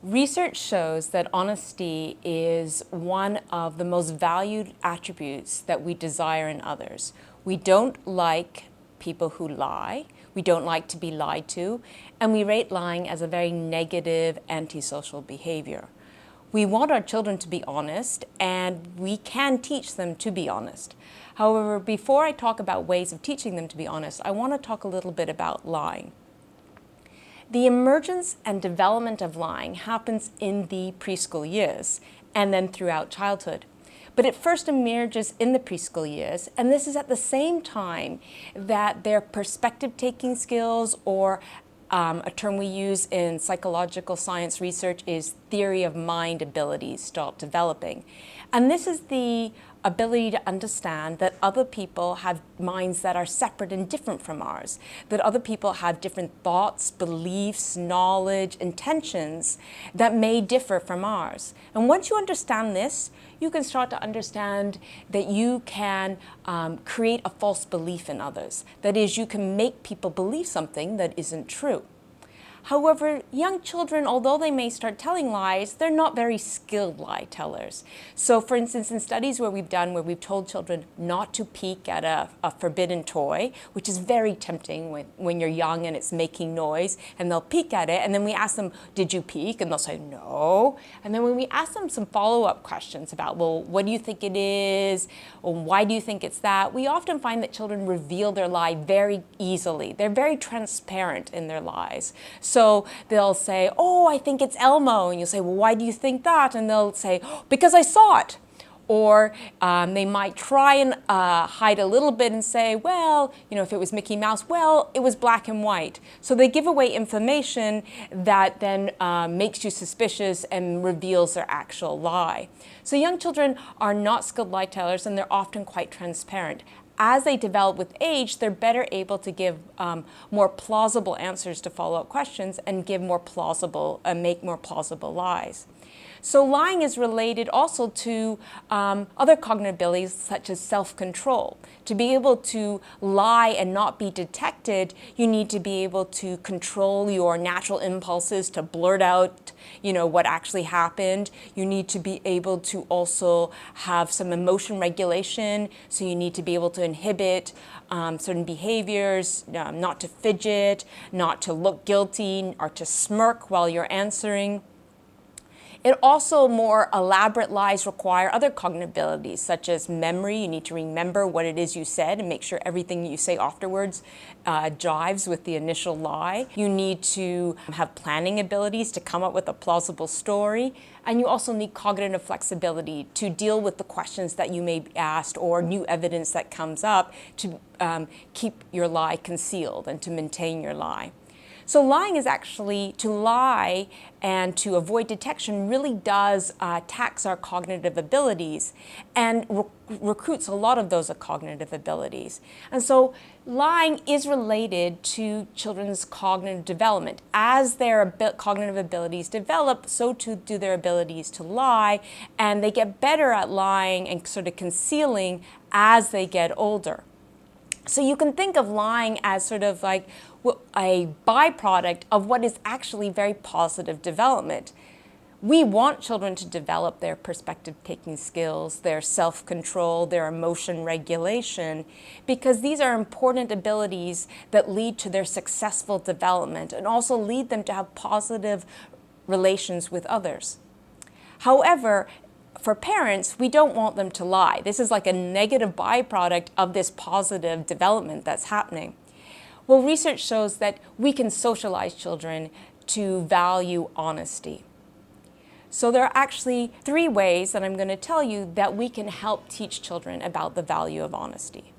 Research shows that honesty is one of the most valued attributes that we desire in others. We don't like people who lie. We don't like to be lied to, and we rate lying as a very negative, antisocial behavior. We want our children to be honest, and we can teach them to be honest. However, before I talk about ways of teaching them to be honest, I want to talk a little bit about lying. The emergence and development of lying happens in the preschool years and then throughout childhood. But it first emerges in the preschool years, and this is at the same time that their perspective-taking skills, or a term we use in psychological science research is theory of mind abilities, start developing. And this is the ability to understand that other people have minds that are separate and different from ours, that other people have different thoughts, beliefs, knowledge, intentions that may differ from ours. And once you understand this, you can start to understand that you can create a false belief in others. That is, you can make people believe something that isn't true. However, young children, although they may start telling lies, they're not very skilled lie tellers. So for instance, in studies where we've told children not to peek at a forbidden toy, which is very tempting when you're young and it's making noise, and they'll peek at it, and then we ask them, did you peek? And they'll say, no. And then when we ask them some follow-up questions about, well, what do you think it is? Or why do you think it's that? We often find that children reveal their lie very easily. They're very transparent in their lies. So they'll say, oh, I think it's Elmo. And you'll say, well, why do you think that? And they'll say, oh, because I saw it. Or they might try and hide a little bit and say, well, if it was Mickey Mouse, well, it was black and white. So they give away information that then makes you suspicious and reveals their actual lie. So young children are not skilled lie tellers, and they're often quite transparent. As they develop with age, they're better able to give more plausible answers to follow-up questions and give more plausible, make more plausible lies. So lying is related also to other cognitive abilities such as self-control. To be able to lie and not be detected, you need to be able to control your natural impulses to blurt out, what actually happened. You need to be able to also have some emotion regulation. So you need to be able to inhibit certain behaviors, not to fidget, not to look guilty, or to smirk while you're answering. It also, more elaborate lies require other cognitive abilities, such as memory. You need to remember what it is you said and make sure everything you say afterwards jives with the initial lie. You need to have planning abilities to come up with a plausible story. And you also need cognitive flexibility to deal with the questions that you may be asked or new evidence that comes up to keep your lie concealed and to maintain your lie. So lying is actually, to lie and to avoid detection really does tax our cognitive abilities and recruits a lot of those cognitive abilities. And so lying is related to children's cognitive development. As their cognitive abilities develop, so too do their abilities to lie, and they get better at lying and sort of concealing as they get older. So you can think of lying as sort of like a byproduct of what is actually very positive development. We want children to develop their perspective-taking skills, their self-control, their emotion regulation, because these are important abilities that lead to their successful development and also lead them to have positive relations with others. However, for parents, we don't want them to lie. This is like a negative byproduct of this positive development that's happening. Well, research shows that we can socialize children to value honesty. So there are actually 3 ways that I'm going to tell you that we can help teach children about the value of honesty.